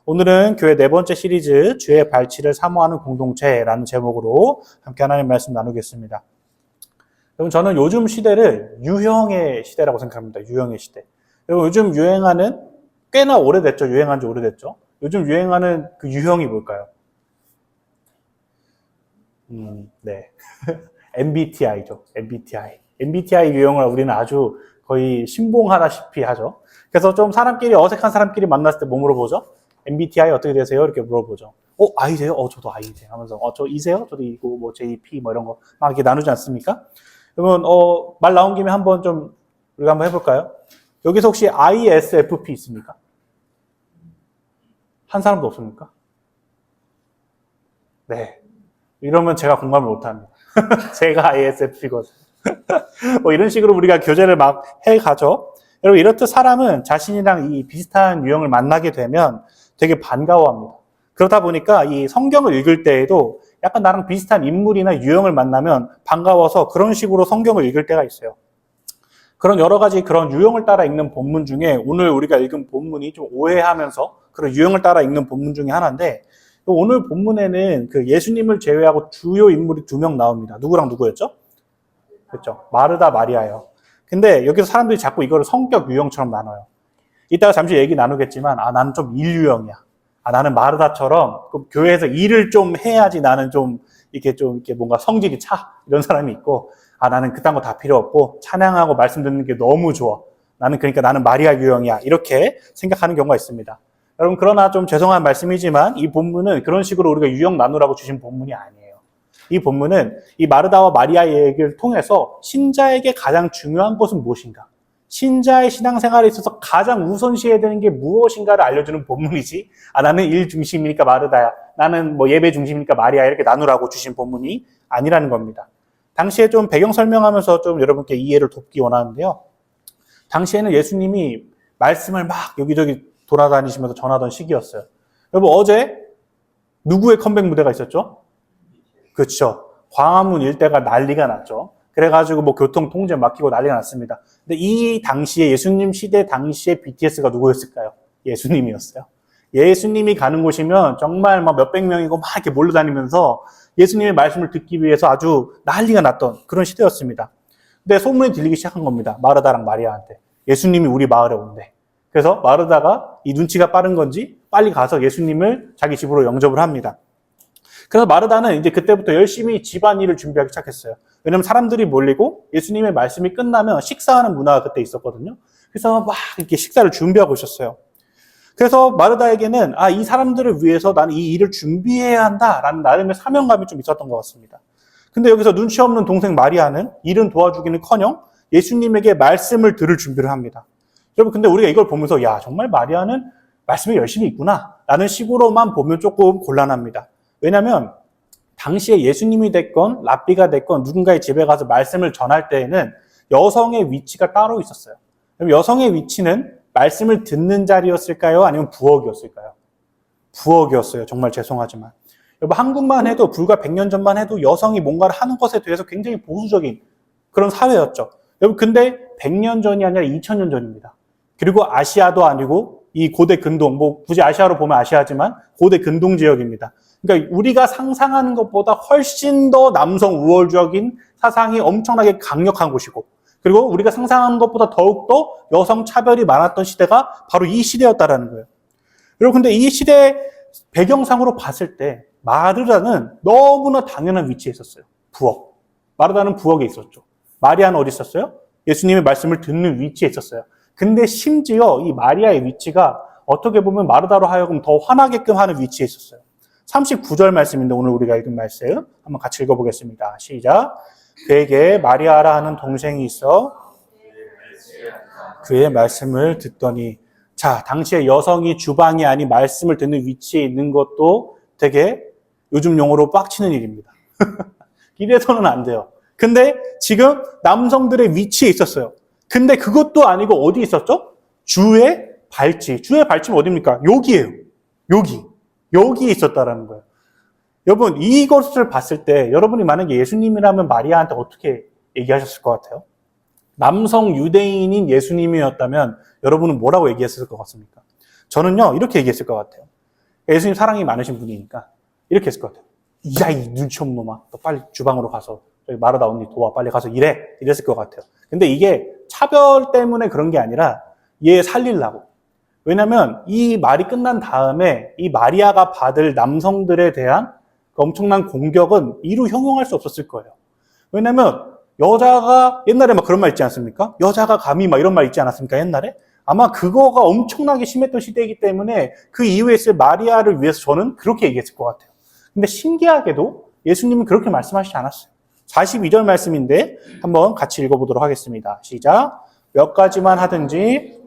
오늘은 교회 네 번째 시리즈 주의 발치를 사모하는 공동체라는 제목으로 함께 하나님의 말씀 나누겠습니다. 여러분, 저는 요즘 시대를 유형의 시대라고 생각합니다. 유형의 시대. 여러분, 요즘 유행하는 꽤나 오래됐죠. 유행한 지 오래됐죠. 요즘 유행하는 그 유형이 뭘까요? 네. MBTI죠. MBTI 유형을 우리는 아주 거의 신봉하다시피 하죠. 그래서 좀 사람끼리 어색한 사람끼리 만났을 때 뭐 물어보죠? MBTI 어떻게 되세요? 이렇게 물어보죠. I세요? 저도 I세요. 하면서 저 E세요? 저도 E고 뭐 JP 뭐 이런 거 막 이렇게 나누지 않습니까? 여러분 말 나온 김에 한번 좀 우리가 한번 해볼까요? 여기서 혹시 ISFP 있습니까? 한 사람도 없습니까? 네. 이러면 제가 공감을 못합니다. 제가 ISFP거든요. 뭐 이런 식으로 우리가 교제를 막 해가죠. 여러분, 이렇듯 사람은 자신이랑 이 비슷한 유형을 만나게 되면 되게 반가워합니다. 그러다 보니까 이 성경을 읽을 때에도 약간 나랑 비슷한 인물이나 유형을 만나면 반가워서 그런 식으로 성경을 읽을 때가 있어요. 그런 여러 가지 그런 유형을 따라 읽는 본문 중에 오늘 우리가 읽은 본문이 좀 오해하면서 그런 유형을 따라 읽는 본문 중에 하나인데, 오늘 본문에는 그 예수님을 제외하고 주요 인물이 2명 나옵니다. 누구랑 누구였죠? 그렇죠. 마르다, 마리아요. 근데 여기서 사람들이 자꾸 이거를 성격 유형처럼 나눠요. 이따가 잠시 얘기 나누겠지만, 나는 좀 일 유형이야. 나는 마르다처럼 교회에서 일을 좀 해야지 나는 좀 이렇게 뭔가 성질이 차. 이런 사람이 있고, 나는 그딴 거 다 필요 없고, 찬양하고 말씀 듣는 게 너무 좋아. 그러니까 나는 마리아 유형이야. 이렇게 생각하는 경우가 있습니다. 여러분, 그러나 좀 죄송한 말씀이지만 이 본문은 그런 식으로 우리가 유형 나누라고 주신 본문이 아니에요. 이 본문은 이 마르다와 마리아의 얘기를 통해서 신자에게 가장 중요한 것은 무엇인가? 신자의 신앙생활에 있어서 가장 우선시해야 되는 게 무엇인가를 알려주는 본문이지, 나는 일 중심이니까 마르다야, 나는 뭐 예배 중심이니까 마리아, 이렇게 나누라고 주신 본문이 아니라는 겁니다. 당시에 좀 배경 설명하면서 좀 여러분께 이해를 돕기 원하는데요. 당시에는 예수님이 말씀을 막 여기저기 돌아다니시면서 전하던 시기였어요. 여러분, 어제 누구의 컴백 무대가 있었죠? 그렇죠. 광화문 일대가 난리가 났죠. 그래가지고 뭐 교통 통제 막히고 난리가 났습니다. 근데 이 당시에 예수님 시대 당시에 BTS가 누구였을까요? 예수님이었어요. 예수님이 가는 곳이면 정말 막 몇백 명이고 막 이렇게 몰려다니면서 예수님의 말씀을 듣기 위해서 아주 난리가 났던 그런 시대였습니다. 근데 소문이 들리기 시작한 겁니다. 마르다랑 마리아한테. 예수님이 우리 마을에 온대. 그래서 마르다가 이 눈치가 빠른 건지 빨리 가서 예수님을 자기 집으로 영접을 합니다. 그래서 마르다는 이제 그때부터 열심히 집안일을 준비하기 시작했어요. 왜냐면 사람들이 몰리고 예수님의 말씀이 끝나면 식사하는 문화가 그때 있었거든요. 그래서 막 이렇게 식사를 준비하고 있었어요. 그래서 마르다에게는 이 사람들을 위해서 나는 이 일을 준비해야 한다라는 나름의 사명감이 좀 있었던 것 같습니다. 근데 여기서 눈치 없는 동생 마리아는 일은 도와주기는커녕 예수님에게 말씀을 들을 준비를 합니다. 여러분, 근데 우리가 이걸 보면서 정말 마리아는 말씀이 열심히 있구나 라는 식으로만 보면 조금 곤란합니다. 왜냐하면 당시에 예수님이 됐건 랍비가 됐건 누군가의 집에 가서 말씀을 전할 때에는 여성의 위치가 따로 있었어요. 그럼 여성의 위치는 말씀을 듣는 자리였을까요? 아니면 부엌이었을까요? 부엌이었어요. 정말 죄송하지만. 여러분, 한국만 해도 불과 100년 전만 해도 여성이 뭔가를 하는 것에 대해서 굉장히 보수적인 그런 사회였죠. 여러분, 근데 100년 전이 아니라 2000년 전입니다. 그리고 아시아도 아니고 이 고대 근동, 뭐 굳이 아시아로 보면 아시아지만 고대 근동 지역입니다. 그러니까 우리가 상상하는 것보다 훨씬 더 남성 우월적인 사상이 엄청나게 강력한 곳이고, 그리고 우리가 상상하는 것보다 더욱더 여성 차별이 많았던 시대가 바로 이 시대였다라는 거예요. 여러분, 근데 이 시대 배경상으로 봤을 때 마르다는 너무나 당연한 위치에 있었어요. 부엌. 마르다는 부엌에 있었죠. 마리아는 어디 있었어요? 예수님의 말씀을 듣는 위치에 있었어요. 근데 심지어 이 마리아의 위치가 어떻게 보면 마르다로 하여금 더 화나게끔 하는 위치에 있었어요. 39절 말씀인데 오늘 우리가 읽은 말씀 한번 같이 읽어보겠습니다. 시작. 그에게 마리아라 하는 동생이 있어 그의 말씀을 듣더니. 자, 당시에 여성이 주방이 아닌 말씀을 듣는 위치에 있는 것도 되게 요즘 용어로 빡치는 일입니다. 이래서는 안 돼요. 근데 지금 남성들의 위치에 있었어요. 근데 그것도 아니고 어디 있었죠? 주의 발치. 주의 발치는 어디입니까? 여기예요. 여기에 있었다라는 거예요. 여러분, 이것을 봤을 때 여러분이 만약에 예수님이라면 마리아한테 어떻게 얘기하셨을 것 같아요? 남성 유대인인 예수님이었다면 여러분은 뭐라고 얘기했을 것 같습니까? 저는요, 이렇게 얘기했을 것 같아요. 예수님 사랑이 많으신 분이니까 이렇게 했을 것 같아요. 야, 이 눈치 없는 놈아. 너 빨리 주방으로 가서 저기 마르다 언니 도와. 빨리 가서 일해. 이랬을 것 같아요. 근데 이게 차별 때문에 그런 게 아니라 얘 살리려고. 왜냐면 이 말이 끝난 다음에 이 마리아가 받을 남성들에 대한 그 엄청난 공격은 이루 형용할 수 없었을 거예요. 왜냐면 여자가 옛날에 막 그런 말 있지 않습니까? 여자가 감히 막 이런 말 있지 않았습니까? 옛날에? 아마 그거가 엄청나게 심했던 시대이기 때문에 그 이후에 있을 마리아를 위해서 저는 그렇게 얘기했을 것 같아요. 근데 신기하게도 예수님은 그렇게 말씀하시지 않았어요. 42절 말씀인데 한번 같이 읽어보도록 하겠습니다. 시작. 몇 가지만 하든지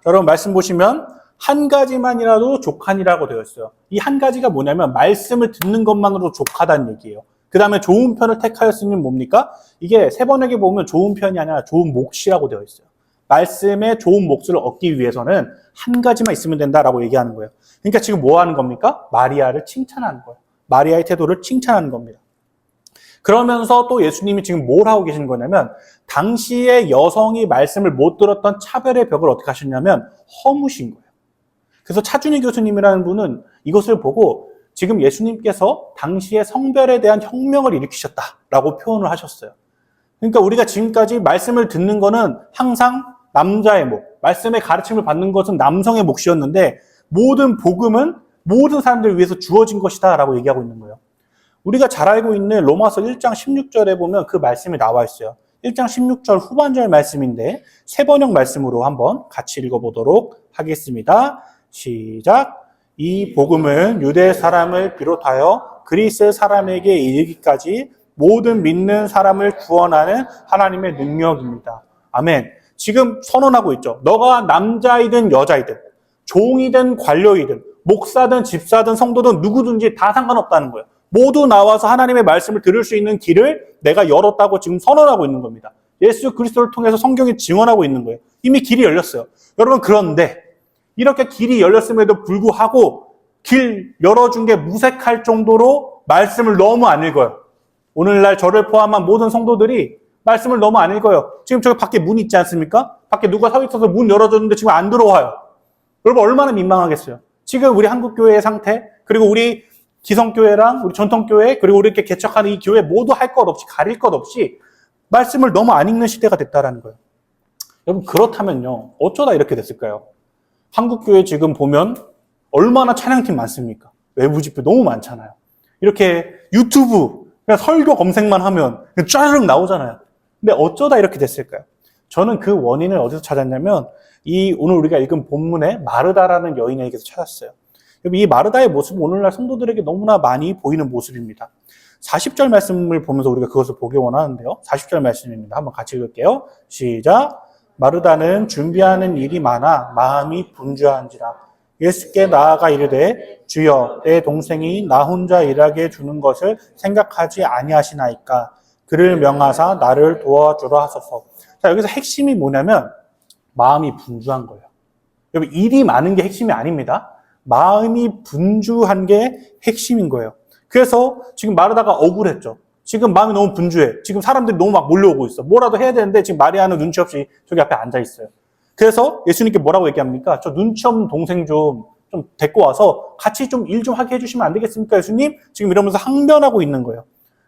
여러분 말씀 보시면 한 가지만이라도 족하니라고 되어 있어요. 이 한 가지가 뭐냐면 말씀을 듣는 것만으로 족하다는 얘기예요. 그 다음에 좋은 편을 택하였으니 뭡니까? 이게 세 번역에 보면 좋은 편이 아니라 좋은 몫이라고 되어 있어요. 말씀의 좋은 몫을 얻기 위해서는 한 가지만 있으면 된다라고 얘기하는 거예요. 그러니까 지금 뭐 하는 겁니까? 마리아를 칭찬하는 거예요. 마리아의 태도를 칭찬하는 겁니다. 그러면서 또 예수님이 지금 뭘 하고 계신 거냐면 당시에 여성이 말씀을 못 들었던 차별의 벽을 어떻게 하셨냐면 허무신 거예요. 그래서 차준희 교수님이라는 분은 이것을 보고 지금 예수님께서 당시에 성별에 대한 혁명을 일으키셨다라고 표현을 하셨어요. 그러니까 우리가 지금까지 말씀을 듣는 거는 항상 남자의 몫, 말씀의 가르침을 받는 것은 남성의 몫이었는데 모든 복음은 모든 사람들을 위해서 주어진 것이다 라고 얘기하고 있는 거예요. 우리가 잘 알고 있는 로마서 1장 16절에 보면 그 말씀이 나와 있어요. 1장 16절 후반절 말씀인데 세 번역 말씀으로 한번 같이 읽어보도록 하겠습니다. 시작. 이 복음은 유대 사람을 비롯하여 그리스 사람에게 이르기까지 모든 믿는 사람을 구원하는 하나님의 능력입니다. 아멘. 지금 선언하고 있죠. 너가 남자이든 여자이든 종이든 관료이든 목사든 집사든 성도든 누구든지 다 상관없다는 거예요. 모두 나와서 하나님의 말씀을 들을 수 있는 길을 내가 열었다고 지금 선언하고 있는 겁니다. 예수 그리스도를 통해서 성경이 증언하고 있는 거예요. 이미 길이 열렸어요. 여러분 그런데 이렇게 길이 열렸음에도 불구하고 길 열어준 게 무색할 정도로 말씀을 너무 안 읽어요. 오늘날 저를 포함한 모든 성도들이 말씀을 너무 안 읽어요. 지금 저기 밖에 문 있지 않습니까? 밖에 누가 서 있어서 문 열어줬는데 지금 안 들어와요. 여러분 얼마나 민망하겠어요. 지금 우리 한국교회의 상태, 그리고 우리 기성교회랑 우리 전통교회, 그리고 우리 이렇게 개척하는 이 교회 모두 할 것 없이, 가릴 것 없이 말씀을 너무 안 읽는 시대가 됐다라는 거예요. 여러분 그렇다면요. 어쩌다 이렇게 됐을까요? 한국교회 지금 보면 얼마나 찬양팀 많습니까? 외부 집회 너무 많잖아요. 이렇게 유튜브 그냥 설교 검색만 하면 쫙 나오잖아요. 근데 어쩌다 이렇게 됐을까요? 저는 그 원인을 어디서 찾았냐면 오늘 우리가 읽은 본문에 마르다라는 여인에게서 찾았어요. 이 마르다의 모습은 오늘날 성도들에게 너무나 많이 보이는 모습입니다. 40절 말씀을 보면서 우리가 그것을 보기 원하는데요. 40절 말씀입니다. 한번 같이 읽을게요. 시작. 마르다는 준비하는 일이 많아 마음이 분주한지라 예수께 나아가 이르되 주여 내 동생이 나 혼자 일하게 주는 것을 생각하지 아니하시나이까 그를 명하사 나를 도와주라 하소서. 자, 여기서 핵심이 뭐냐면 마음이 분주한 거예요. 여러분 일이 많은 게 핵심이 아닙니다. 마음이 분주한 게 핵심인 거예요. 그래서 지금 마르다가 억울했죠. 지금 마음이 너무 분주해. 지금 사람들이 너무 막 몰려오고 있어. 뭐라도 해야 되는데 지금 마리아는 눈치 없이 저기 앞에 앉아 있어요. 그래서 예수님께 뭐라고 얘기합니까? 저 눈치 없는 동생 좀 데리고 와서 같이 좀 일 좀 하게 해주시면 안 되겠습니까, 예수님? 지금 이러면서 항변하고 있는 거예요.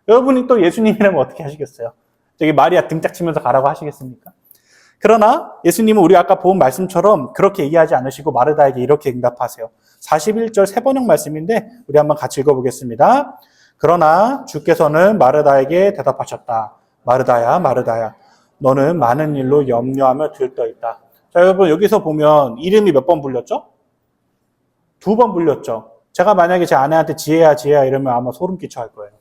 여러분이 또 예수님이라면 어떻게 하시겠어요? 저기 마리아 등짝 치면서 가라고 하시겠습니까? 그러나 예수님은 우리 아까 본 말씀처럼 그렇게 얘기하지 않으시고 마르다에게 이렇게 응답하세요. 41절 세 번역 말씀인데 우리 한번 같이 읽어보겠습니다. 그러나 주께서는 마르다에게 대답하셨다. 마르다야, 마르다야, 너는 많은 일로 염려하며 들떠있다. 자, 여러분 여기서 보면 이름이 몇 번 불렸죠? 2번 불렸죠. 제가 만약에 제 아내한테 지혜야, 지혜야 이러면 아마 소름 끼쳐 할 거예요.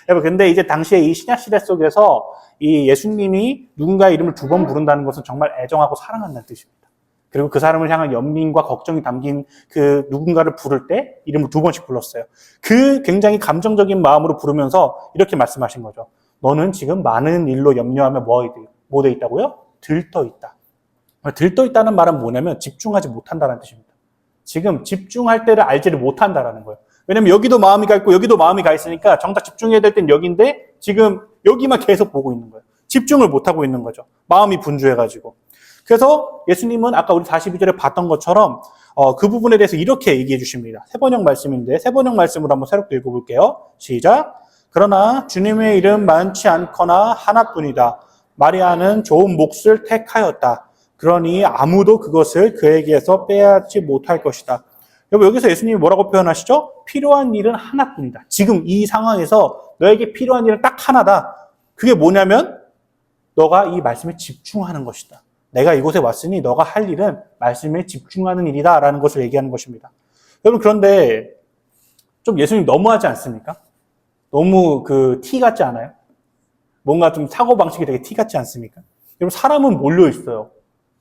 여러분 근데 이제 당시에 이 신약 시대 속에서 이 예수님이 누군가의 이름을 2번 부른다는 것은 정말 애정하고 사랑한다는 뜻입니다. 그리고 그 사람을 향한 연민과 걱정이 담긴 그 누군가를 부를 때 이름을 2번씩 불렀어요. 그 굉장히 감정적인 마음으로 부르면서 이렇게 말씀하신 거죠. 너는 지금 많은 일로 염려하며 뭐 돼 있다고요? 들떠 있다. 들떠 있다는 말은 뭐냐면 집중하지 못한다는 뜻입니다. 지금 집중할 때를 알지를 못한다라는 거예요. 왜냐면 여기도 마음이 가 있고 여기도 마음이 가 있으니까 정작 집중해야 될 땐 여기인데 지금 여기만 계속 보고 있는 거예요. 집중을 못하고 있는 거죠. 마음이 분주해가지고. 그래서 예수님은 아까 우리 42절에 봤던 것처럼 그 부분에 대해서 이렇게 얘기해 주십니다. 세번역 말씀인데 세번역 말씀으로 한번 새롭게 읽어볼게요. 시작. 그러나 주님의 이름 많지 않거나 하나뿐이다. 마리아는 좋은 몫을 택하였다. 그러니 아무도 그것을 그에게서 빼앗지 못할 것이다. 여기서 예수님이 뭐라고 표현하시죠? 필요한 일은 하나뿐이다. 지금 이 상황에서 너에게 필요한 일은 딱 하나다. 그게 뭐냐면 너가 이 말씀에 집중하는 것이다. 내가 이곳에 왔으니 너가 할 일은 말씀에 집중하는 일이다 라는 것을 얘기하는 것입니다. 여러분 그런데 좀 예수님 너무하지 않습니까? 너무 티 같지 않아요? 뭔가 좀 사고방식이 되게 티 같지 않습니까? 여러분 사람은 몰려 있어요.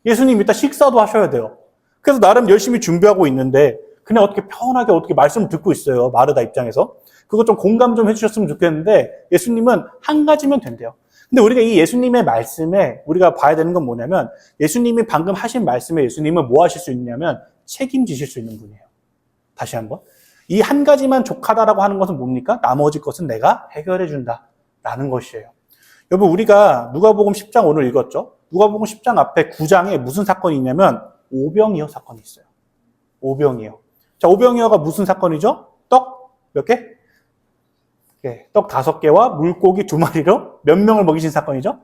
예수님 이따 식사도 하셔야 돼요. 그래서 나름 열심히 준비하고 있는데 그냥 어떻게 편하게 어떻게 말씀을 듣고 있어요. 마르다 입장에서. 그거 좀 공감 좀 해주셨으면 좋겠는데 예수님은 한 가지면 된대요. 근데 우리가 이 예수님의 말씀에 우리가 봐야 되는 건 뭐냐면 예수님이 방금 하신 말씀에 예수님은 뭐 하실 수 있냐면 책임지실 수 있는 분이에요. 다시 한번. 이 한 가지만 족하다라고 하는 것은 뭡니까? 나머지 것은 내가 해결해 준다 라는 것이에요. 여러분 우리가 누가복음 10장 오늘 읽었죠? 누가복음 10장 앞에 9장에 무슨 사건이 있냐면 오병이어 사건이 있어요. 오병이어. 자, 오병이어가 무슨 사건이죠? 떡 몇 개? 네, 떡 5개와 물고기 2마리로 몇 명을 먹이신 사건이죠?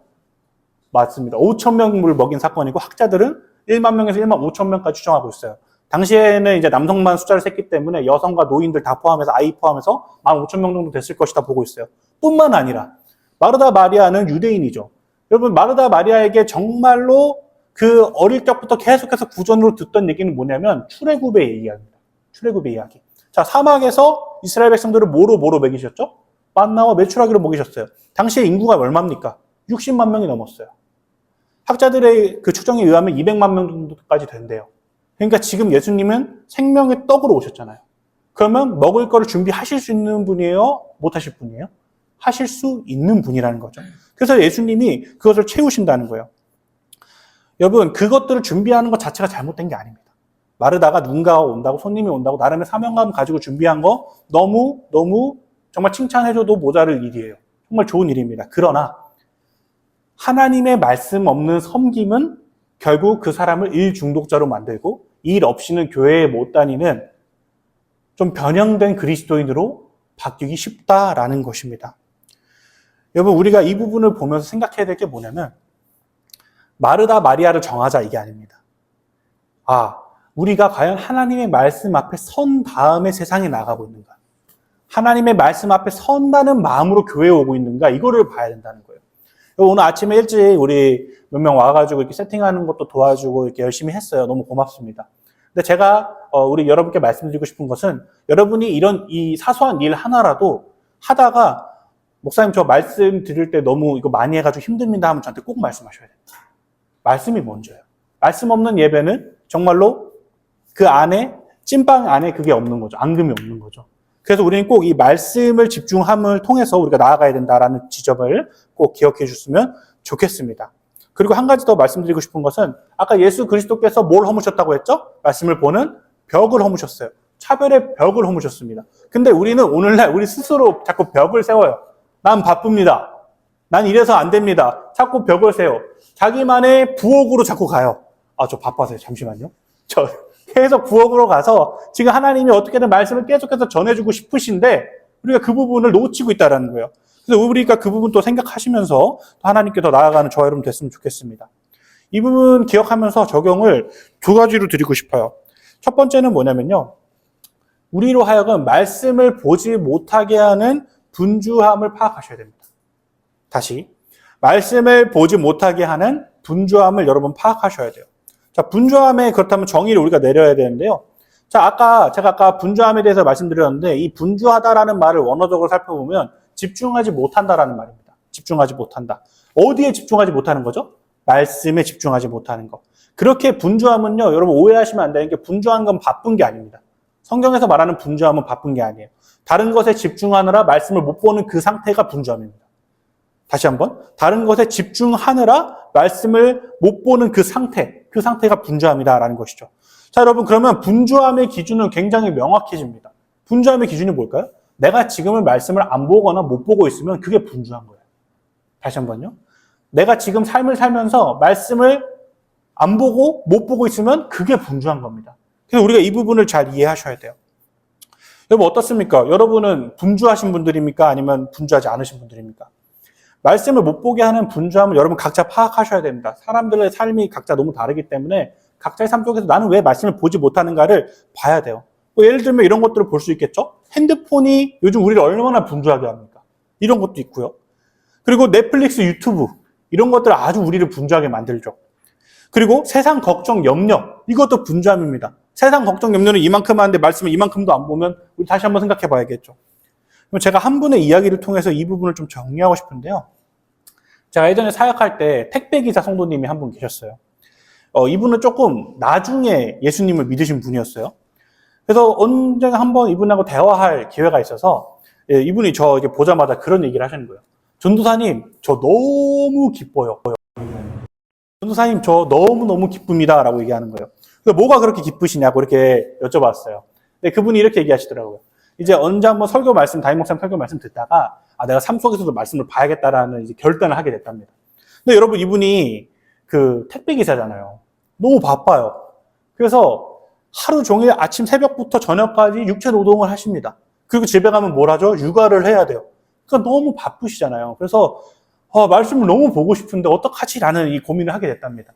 맞습니다. 5,000명을 먹인 사건이고 학자들은 1만 명에서 1만 5천 명까지 추정하고 있어요. 당시에는 이제 남성만 숫자를 셌기 때문에 여성과 노인들 다 포함해서 아이 포함해서 15,000명 정도 됐을 것이다 보고 있어요. 뿐만 아니라 마르다 마리아는 유대인이죠. 여러분 마르다 마리아에게 정말로 그 어릴 적부터 계속해서 구전으로 듣던 얘기는 뭐냐면 출애굽의 이야기입니다. 출애굽의 이야기. 자, 사막에서 이스라엘 백성들을 뭐로 먹이셨죠? 만나와 메추라기로 먹이셨어요. 당시의 인구가 얼마입니까? 60만 명이 넘었어요. 학자들의 그 추정에 의하면 200만 명 정도까지 된대요. 그러니까 지금 예수님은 생명의 떡으로 오셨잖아요. 그러면 먹을 거를 준비하실 수 있는 분이에요? 못 하실 분이에요? 하실 수 있는 분이라는 거죠. 그래서 예수님이 그것을 채우신다는 거예요. 여러분, 그것들을 준비하는 것 자체가 잘못된 게 아닙니다. 마르다가 누군가가 온다고, 손님이 온다고 나름의 사명감 가지고 준비한 거 너무 정말 칭찬해줘도 모자랄 일이에요. 정말 좋은 일입니다. 그러나 하나님의 말씀 없는 섬김은 결국 그 사람을 일 중독자로 만들고 일 없이는 교회에 못 다니는 좀 변형된 그리스도인으로 바뀌기 쉽다라는 것입니다. 여러분 우리가 이 부분을 보면서 생각해야 될 게 뭐냐면 마르다 마리아를 정하자 이게 아닙니다. 우리가 과연 하나님의 말씀 앞에 선 다음에 세상에 나가고 있는가? 하나님의 말씀 앞에 선다는 마음으로 교회에 오고 있는가? 이거를 봐야 된다는 거예요. 오늘 아침에 일찍 우리 몇 명 와가지고 이렇게 세팅하는 것도 도와주고 이렇게 열심히 했어요. 너무 고맙습니다. 근데 제가 우리 여러분께 말씀드리고 싶은 것은 여러분이 이런 이 사소한 일 하나라도 하다가 목사님 저 말씀 드릴 때 너무 이거 많이 해가지고 힘듭니다 하면 저한테 꼭 말씀하셔야 됩니다. 말씀이 먼저예요. 말씀 없는 예배는 정말로 그 안에 찐빵 안에 그게 없는 거죠. 앙금이 없는 거죠. 그래서 우리는 꼭 이 말씀을 집중함을 통해서 우리가 나아가야 된다라는 지점을 꼭 기억해 주셨으면 좋겠습니다. 그리고 한 가지 더 말씀드리고 싶은 것은 아까 예수 그리스도께서 뭘 허무셨다고 했죠? 말씀을 보는 벽을 허무셨어요. 차별의 벽을 허무셨습니다. 근데 우리는 오늘날 우리 스스로 자꾸 벽을 세워요. 난 바쁩니다. 난 이래서 안 됩니다. 자꾸 벽을 세워. 자기만의 부엌으로 자꾸 가요. 저 바빠서요. 잠시만요. 저 계속 부엌으로 가서 지금 하나님이 어떻게든 말씀을 계속해서 전해주고 싶으신데 우리가 그 부분을 놓치고 있다는 거예요. 그래서 우리가 그 부분 또 생각하시면서 하나님께 더 나아가는 저와 여러분 됐으면 좋겠습니다. 이 부분 기억하면서 적용을 2가지로 드리고 싶어요. 첫 번째는 뭐냐면요. 우리로 하여금 말씀을 보지 못하게 하는 분주함을 파악하셔야 됩니다. 다시 말씀을 보지 못하게 하는 분주함을 여러분 파악하셔야 돼요. 자, 분주함에 그렇다면 정의를 우리가 내려야 되는데요. 자, 제가 아까 분주함에 대해서 말씀드렸는데 이 분주하다라는 말을 원어적으로 살펴보면 집중하지 못한다라는 말입니다. 집중하지 못한다. 어디에 집중하지 못하는 거죠? 말씀에 집중하지 못하는 거. 그렇게 분주함은요, 여러분 오해하시면 안 되는 게 분주한 건 바쁜 게 아닙니다. 성경에서 말하는 분주함은 바쁜 게 아니에요. 다른 것에 집중하느라 말씀을 못 보는 그 상태가 분주함입니다. 다시 한번 다른 것에 집중하느라 말씀을 못 보는 그 상태가 분주함이다라는 것이죠. 자, 여러분 그러면 분주함의 기준은 굉장히 명확해집니다. 분주함의 기준이 뭘까요? 내가 지금은 말씀을 안 보거나 못 보고 있으면 그게 분주한 거예요. 다시 한번요. 내가 지금 삶을 살면서 말씀을 안 보고 못 보고 있으면 그게 분주한 겁니다. 그래서 우리가 이 부분을 잘 이해하셔야 돼요. 여러분 어떻습니까? 여러분은 분주하신 분들입니까? 아니면 분주하지 않으신 분들입니까? 말씀을 못 보게 하는 분주함을 여러분 각자 파악하셔야 됩니다. 사람들의 삶이 각자 너무 다르기 때문에 각자의 삶 속에서 나는 왜 말씀을 보지 못하는가를 봐야 돼요. 뭐 예를 들면 이런 것들을 볼 수 있겠죠? 핸드폰이 요즘 우리를 얼마나 분주하게 합니까? 이런 것도 있고요. 그리고 넷플릭스, 유튜브 이런 것들 아주 우리를 분주하게 만들죠. 그리고 세상 걱정, 염려 이것도 분주함입니다. 세상 걱정, 염려는 이만큼 하는데 말씀을 이만큼도 안 보면 우리 다시 한번 생각해 봐야겠죠. 그럼 제가 한 분의 이야기를 통해서 이 부분을 좀 정리하고 싶은데요. 제가 예전에 사역할 때 택배기사 성도님이 한 분 계셨어요. 이분은 조금 나중에 예수님을 믿으신 분이었어요. 그래서 언젠가 한번 이분하고 대화할 기회가 있어서 이분이 저 이제 보자마자 그런 얘기를 하시는 거예요. 전도사님, 저 너무 기뻐요. 전도사님, 저 너무너무 기쁩니다. 라고 얘기하는 거예요. 그래서 뭐가 그렇게 기쁘시냐고 이렇게 여쭤봤어요. 근데 그분이 이렇게 얘기하시더라고요. 이제 언제 한번 설교 말씀, 담임 목사님 설교 말씀 듣다가 내가 삶 속에서도 말씀을 봐야겠다라는 이제 결단을 하게 됐답니다. 근데 여러분 이분이 그 택배 기사잖아요. 너무 바빠요. 그래서 하루 종일 아침 새벽부터 저녁까지 육체 노동을 하십니다. 그리고 집에 가면 뭘 하죠? 육아를 해야 돼요. 그러니까 너무 바쁘시잖아요. 그래서 말씀을 너무 보고 싶은데 어떡하지? 라는 이 고민을 하게 됐답니다.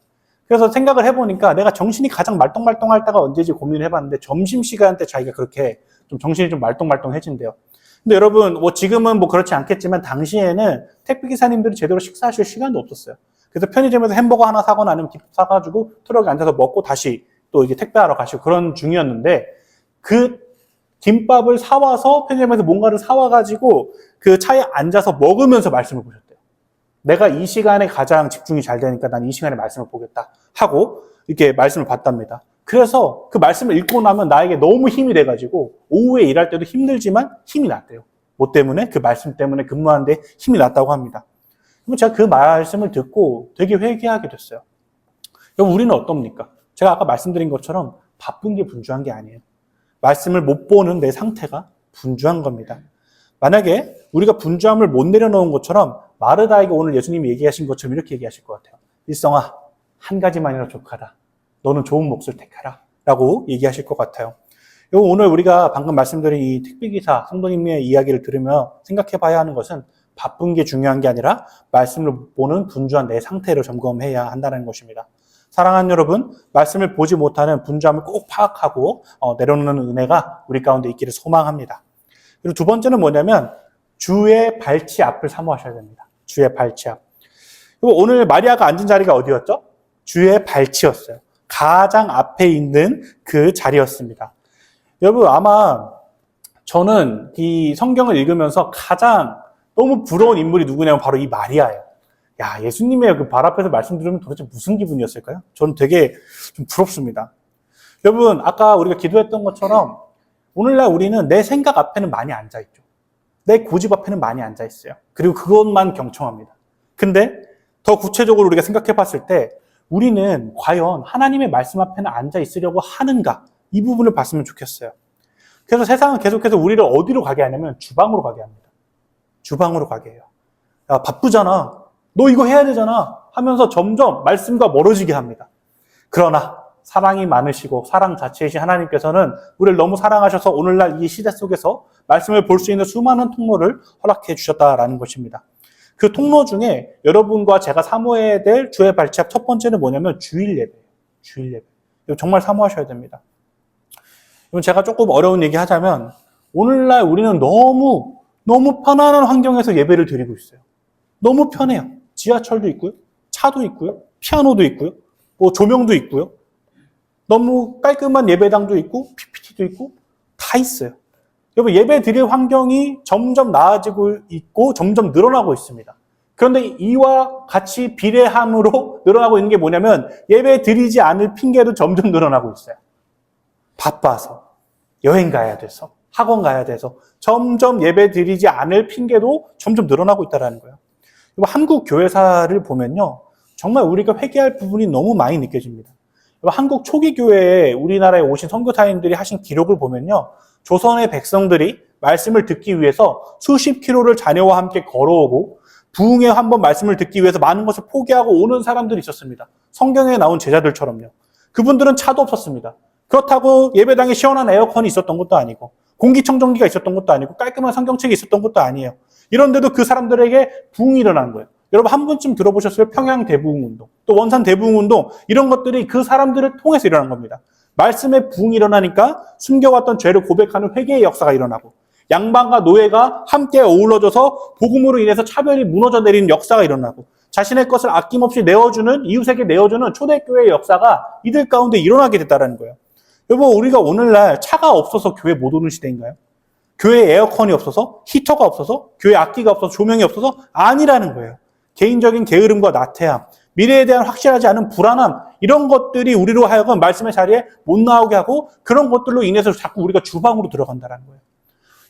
그래서 생각을 해보니까 내가 정신이 가장 말똥말똥할 때가 언제지 고민을 해봤는데 점심시간 때 자기가 그렇게 좀 정신이 좀 말똥말똥해진대요. 근데 여러분 뭐 지금은 뭐 그렇지 않겠지만 당시에는 택배기사님들이 제대로 식사하실 시간도 없었어요. 그래서 편의점에서 햄버거 하나 사거나 아니면 김밥 사가지고 트럭에 앉아서 먹고 다시 또 이제 택배하러 가시고 그런 중이었는데 그 김밥을 사와서 편의점에서 뭔가를 사와가지고 그 차에 앉아서 먹으면서 말씀을 보셨대요. 내가 이 시간에 가장 집중이 잘 되니까 난 이 시간에 말씀을 보겠다 하고 이렇게 말씀을 봤답니다. 그래서 그 말씀을 읽고 나면 나에게 너무 힘이 돼가지고 오후에 일할 때도 힘들지만 힘이 났대요. 뭐 때문에? 그 말씀 때문에 근무하는데 힘이 났다고 합니다. 그럼 제가 그 말씀을 듣고 되게 회개하게 됐어요. 그럼 우리는 어떻습니까? 제가 아까 말씀드린 것처럼 바쁜 게 분주한 게 아니에요. 말씀을 못 보는 내 상태가 분주한 겁니다. 만약에 우리가 분주함을 못 내려놓은 것처럼 마르다에게 오늘 예수님이 얘기하신 것처럼 이렇게 얘기하실 것 같아요. 일성아, 한 가지만이라 족하다. 너는 좋은 몫을 택하라. 라고 얘기하실 것 같아요. 오늘 우리가 방금 말씀드린 이 택배기사 성도님의 이야기를 들으며 생각해 봐야 하는 것은 바쁜 게 중요한 게 아니라 말씀을 보는 분주한 내 상태를 점검해야 한다는 것입니다. 사랑하는 여러분, 말씀을 보지 못하는 분주함을 꼭 파악하고 내려놓는 은혜가 우리 가운데 있기를 소망합니다. 그리고 두 번째는 뭐냐면 주의 발치 앞을 사모하셔야 됩니다. 주의 발치 앞. 그리고 오늘 마리아가 앉은 자리가 어디였죠? 주의 발치였어요. 가장 앞에 있는 그 자리였습니다. 여러분 아마 저는 이 성경을 읽으면서 가장 너무 부러운 인물이 누구냐면 바로 이 마리아예요. 야, 예수님의 그 발 앞에서 말씀 들으면 도대체 무슨 기분이었을까요? 저는 되게 좀 부럽습니다. 여러분 아까 우리가 기도했던 것처럼 오늘날 우리는 내 생각 앞에는 많이 앉아있죠. 내 고집 앞에는 많이 앉아있어요. 그리고 그것만 경청합니다. 근데 더 구체적으로 우리가 생각해 봤을 때 우리는 과연 하나님의 말씀 앞에는 앉아있으려고 하는가? 이 부분을 봤으면 좋겠어요. 그래서 세상은 계속해서 우리를 어디로 가게 하냐면 주방으로 가게 합니다. 주방으로 가게 해요. 야, 바쁘잖아. 너 이거 해야 되잖아. 하면서 점점 말씀과 멀어지게 합니다. 그러나 사랑이 많으시고 사랑 자체이신 하나님께서는 우리를 너무 사랑하셔서 오늘날 이 시대 속에서 말씀을 볼 수 있는 수많은 통로를 허락해 주셨다라는 것입니다. 그 통로 중에 여러분과 제가 사모해야 될 주의 발치 앞 첫 번째는 뭐냐면 주일 예배예요. 주일 예배. 이거 정말 사모하셔야 됩니다. 그럼 제가 조금 어려운 얘기 하자면 오늘날 우리는 너무 편안한 환경에서 예배를 드리고 있어요. 너무 편해요. 지하철도 있고요. 차도 있고요. 피아노도 있고요. 뭐 조명도 있고요. 너무 깔끔한 예배당도 있고 PPT도 있고 다 있어요. 여러분 예배 드릴 환경이 점점 나아지고 있고 점점 늘어나고 있습니다. 그런데 이와 같이 비례함으로 늘어나고 있는 게 뭐냐면 예배 드리지 않을 핑계도 점점 늘어나고 있어요. 바빠서, 여행 가야 돼서, 학원 가야 돼서 점점 예배 드리지 않을 핑계도 점점 늘어나고 있다는 거예요. 한국 교회사를 보면요. 정말 우리가 회개할 부분이 너무 많이 느껴집니다. 한국 초기 교회에 우리나라에 오신 선교사님들이 하신 기록을 보면요. 조선의 백성들이 말씀을 듣기 위해서 수십 킬로를 자녀와 함께 걸어오고 부흥회 한번 말씀을 듣기 위해서 많은 것을 포기하고 오는 사람들이 있었습니다. 성경에 나온 제자들처럼요. 그분들은 차도 없었습니다. 그렇다고 예배당에 시원한 에어컨이 있었던 것도 아니고 공기청정기가 있었던 것도 아니고 깔끔한 성경책이 있었던 것도 아니에요. 이런데도 그 사람들에게 부흥이 일어난 거예요. 여러분 한 번쯤 들어보셨어요? 평양 대부흥운동, 또 원산 대부흥운동, 이런 것들이 그 사람들을 통해서 일어난 겁니다. 말씀에 부흥이 일어나니까 숨겨왔던 죄를 고백하는 회개의 역사가 일어나고 양반과 노예가 함께 어우러져서 복음으로 인해서 차별이 무너져 내리는 역사가 일어나고 자신의 것을 아낌없이 내어주는, 이웃에게 내어주는 초대교회의 역사가 이들 가운데 일어나게 됐다는 거예요. 여러분, 우리가 오늘날 차가 없어서 교회 못 오는 시대인가요? 교회에 에어컨이 없어서, 히터가 없어서, 교회 악기가 없어서, 조명이 없어서 아니라는 거예요. 개인적인 게으름과 나태함, 미래에 대한 확실하지 않은 불안함, 이런 것들이 우리로 하여금 말씀의 자리에 못 나오게 하고 그런 것들로 인해서 자꾸 우리가 주방으로 들어간다는 거예요.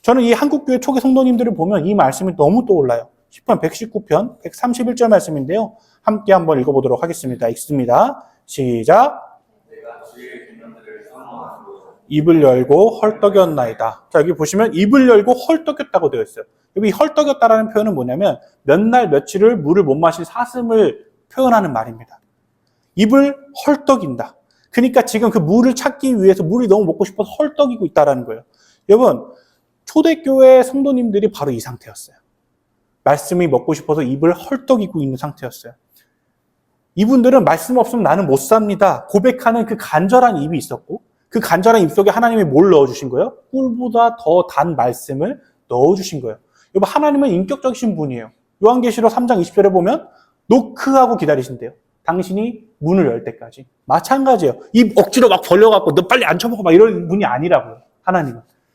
저는 이 한국교회 초기 성도님들을 보면 이 말씀이 너무 떠올라요. 10편 119편 131절 말씀인데요. 함께 한번 읽어보도록 하겠습니다. 읽습니다. 시작. 입을 열고 헐떡였나이다. 자, 여기 보시면 입을 열고 헐떡였다고 되어 있어요. 여기 헐떡였다라는 표현은 뭐냐면 몇 날 며칠을 물을 못 마실 사슴을 표현하는 말입니다. 입을 헐떡인다. 그러니까 지금 그 물을 찾기 위해서 물이 너무 먹고 싶어서 헐떡이고 있다라는 거예요. 여러분, 초대교회 성도님들이 바로 이 상태였어요. 말씀이 먹고 싶어서 입을 헐떡이고 있는 상태였어요. 이분들은 말씀 없으면 나는 못 삽니다. 고백하는 그 간절한 입이 있었고 그 간절한 입 속에 하나님이 뭘 넣어주신 거예요? 꿀보다 더 단 말씀을 넣어주신 거예요. 여러분, 하나님은 인격적이신 분이에요. 요한계시록 3장 20절에 보면 노크하고 기다리신대요. 당신이 문을 열 때까지. 마찬가지예요. 입 억지로 막 벌려갖고 너 빨리 앉혀먹어 막 이런 분이 아니라고요.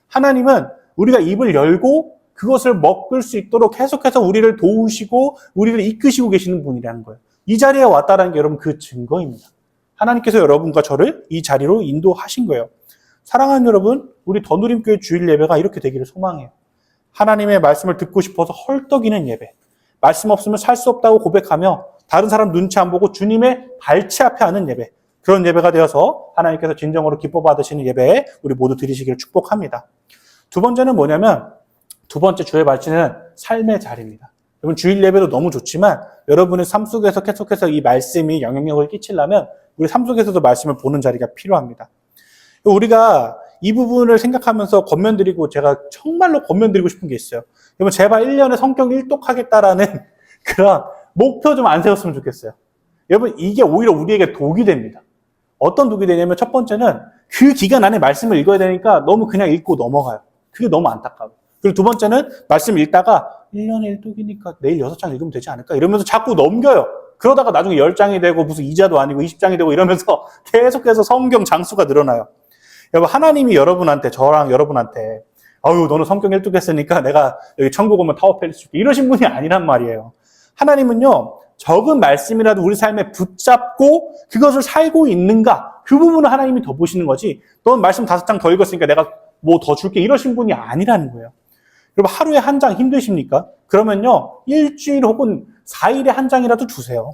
하나님은 우리가 입을 열고 그것을 먹을 수 있도록 계속해서 우리를 도우시고 우리를 이끄시고 계시는 분이라는 거예요. 이 자리에 왔다는 게 여러분 그 증거입니다. 하나님께서 여러분과 저를 이 자리로 인도하신 거예요. 사랑하는 여러분, 우리 더누림교회 주일 예배가 이렇게 되기를 소망해요. 하나님의 말씀을 듣고 싶어서 헐떡이는 예배, 말씀 없으면 살 수 없다고 고백하며 다른 사람 눈치 안 보고 주님의 발치 앞에 하는 예배, 그런 예배가 되어서 하나님께서 진정으로 기뻐 받으시는 예배에 우리 모두 드리시기를 축복합니다. 두 번째는 뭐냐면, 두 번째 주의 발치는 삶의 자리입니다. 여러분, 주일 예배도 너무 좋지만 여러분의 삶 속에서 계속해서 이 말씀이 영향력을 끼치려면 우리 삶 속에서도 말씀을 보는 자리가 필요합니다. 우리가 이 부분을 생각하면서 권면드리고, 제가 정말로 권면드리고 싶은 게 있어요. 여러분, 제발 1년에 성경 1독 하겠다라는 그런 목표 좀 안 세웠으면 좋겠어요. 여러분, 이게 오히려 우리에게 독이 됩니다. 어떤 독이 되냐면, 첫 번째는 그 기간 안에 말씀을 읽어야 되니까 너무 그냥 읽고 넘어가요. 그게 너무 안타까워요. 그리고 두 번째는 말씀 읽다가 1년에 1독이니까 내일 6장 읽으면 되지 않을까? 이러면서 자꾸 넘겨요. 그러다가 나중에 10장이 되고 무슨 이자도 아니고 20장이 되고 이러면서 계속해서 성경 장수가 늘어나요. 여러분, 하나님이 여러분한테, 저랑 여러분한테 아유, 너는 성경 1독 했으니까 내가 여기 천국 오면 타워팰리스 줄게, 이러신 분이 아니란 말이에요. 하나님은요, 적은 말씀이라도 우리 삶에 붙잡고 그것을 살고 있는가, 그 부분을 하나님이 더 보시는 거지, 넌 말씀 5장 더 읽었으니까 내가 뭐 더 줄게, 이러신 분이 아니라는 거예요. 여러분, 하루에 한 장 힘드십니까? 그러면요, 일주일 혹은 4일에 한 장이라도 주세요.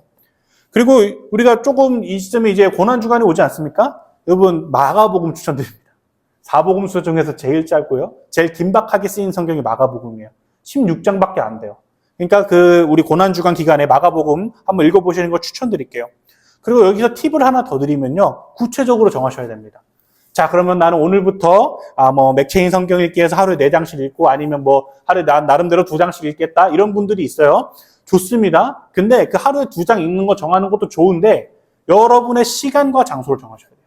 그리고 우리가 조금 이 시점에 이제 고난주간이 오지 않습니까? 여러분, 마가복음 추천드립니다. 4복음서 중에서 제일 짧고요, 제일 긴박하게 쓰인 성경이 마가복음이에요. 16장밖에 안 돼요. 그러니까 우리 고난주간 기간에 마가복음 한번 읽어보시는 거 추천드릴게요. 그리고 여기서 팁을 하나 더 드리면요, 구체적으로 정하셔야 됩니다. 자, 그러면 나는 오늘부터 맥체인 성경 읽기 해서 하루에 4장씩 읽고, 아니면 하루에 나름대로 2장씩 읽겠다, 이런 분들이 있어요. 좋습니다. 근데 그 하루에 2장 읽는 거 정하는 것도 좋은데 여러분의 시간과 장소를 정하셔야 돼요.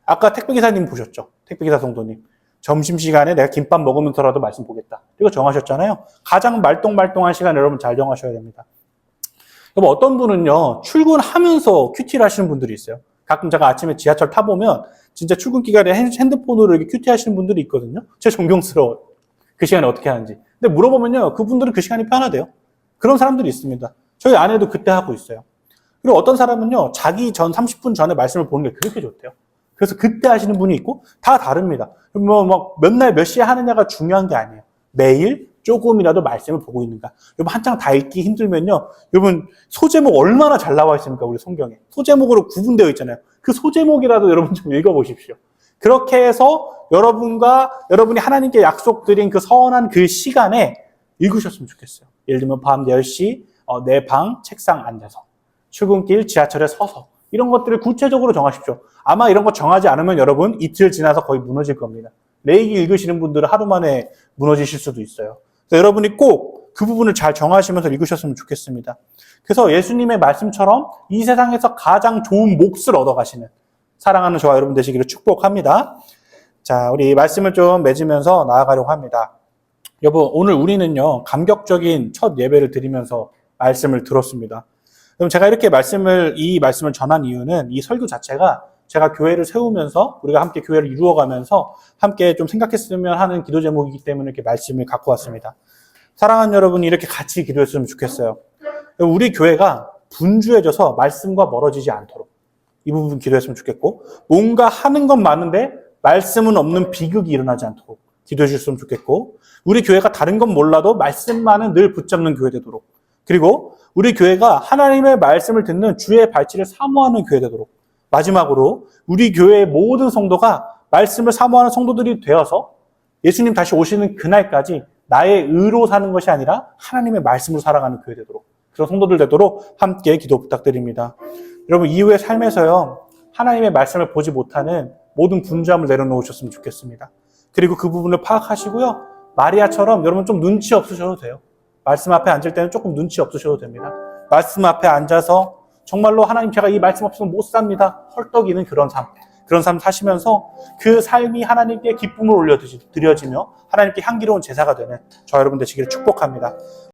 아까 택배기사님 보셨죠? 택배기사 성도님. 점심시간에 내가 김밥 먹으면서라도 말씀 보겠다, 이거 정하셨잖아요. 가장 말똥말똥한 시간 여러분 잘 정하셔야 됩니다. 여러분, 어떤 분은요, 출근하면서 큐티를 하시는 분들이 있어요. 가끔 제가 아침에 지하철 타보면 진짜 출근기간에 핸드폰으로 이렇게 큐티 하시는 분들이 있거든요. 진짜 존경스러워요. 그 시간에 어떻게 하는지. 근데 물어보면요, 그분들은 그 시간이 편하대요. 그런 사람들이 있습니다. 저희 아내도 그때 하고 있어요. 그리고 어떤 사람은요, 자기 전 30분 전에 말씀을 보는 게 그렇게 좋대요. 그래서 그때 하시는 분이 있고, 다 다릅니다. 몇 날 몇 시에 하느냐가 중요한 게 아니에요. 매일 조금이라도 말씀을 보고 있는가. 여러분, 한 장 다 읽기 힘들면요, 여러분, 소제목 얼마나 잘 나와 있습니까? 우리 성경에. 소제목으로 구분되어 있잖아요. 그 소제목이라도 여러분 좀 읽어보십시오. 그렇게 해서 여러분이 하나님께 약속드린 그 선한 그 시간에 읽으셨으면 좋겠어요. 예를 들면 밤 10시 내 방 책상 앉아서, 출근길 지하철에 서서, 이런 것들을 구체적으로 정하십시오. 아마 이런 거 정하지 않으면 여러분 이틀 지나서 거의 무너질 겁니다. 레이기 읽으시는 분들은 하루 만에 무너지실 수도 있어요. 그래서 여러분이 꼭 그 부분을 잘 정하시면서 읽으셨으면 좋겠습니다. 그래서 예수님의 말씀처럼 이 세상에서 가장 좋은 몫을 얻어가시는 사랑하는 저와 여러분 되시기를 축복합니다. 자, 우리 말씀을 좀 맺으면서 나아가려고 합니다. 여러분, 오늘 우리는요, 감격적인 첫 예배를 드리면서 말씀을 들었습니다. 그럼 제가 이렇게 이 말씀을 전한 이유는 이 설교 자체가 제가 교회를 세우면서 우리가 함께 교회를 이루어가면서 함께 좀 생각했으면 하는 기도 제목이기 때문에 이렇게 말씀을 갖고 왔습니다. 사랑하는 여러분이 이렇게 같이 기도했으면 좋겠어요. 우리 교회가 분주해져서 말씀과 멀어지지 않도록 이 부분 기도했으면 좋겠고, 뭔가 하는 건 많은데 말씀은 없는 비극이 일어나지 않도록 기도해 주셨으면 좋겠고, 우리 교회가 다른 건 몰라도 말씀만은 늘 붙잡는 교회 되도록, 그리고 우리 교회가 하나님의 말씀을 듣는 주의 발치를 사모하는 교회 되도록, 마지막으로 우리 교회의 모든 성도가 말씀을 사모하는 성도들이 되어서 예수님 다시 오시는 그날까지 나의 의로 사는 것이 아니라 하나님의 말씀으로 살아가는 교회 되도록, 그런 성도들 되도록 함께 기도 부탁드립니다. 여러분, 이후의 삶에서요, 하나님의 말씀을 보지 못하는 모든 분주함을 내려놓으셨으면 좋겠습니다. 그리고 그 부분을 파악하시고요, 마리아처럼 여러분 좀 눈치 없으셔도 돼요. 말씀 앞에 앉을 때는 조금 눈치 없으셔도 됩니다. 말씀 앞에 앉아서 정말로 하나님, 제가 이 말씀 없으면 못 삽니다, 헐떡이는 그런 삶 사시면서 그 삶이 하나님께 기쁨을 올려드려지며 하나님께 향기로운 제사가 되는 저 여러분 되시기를 축복합니다.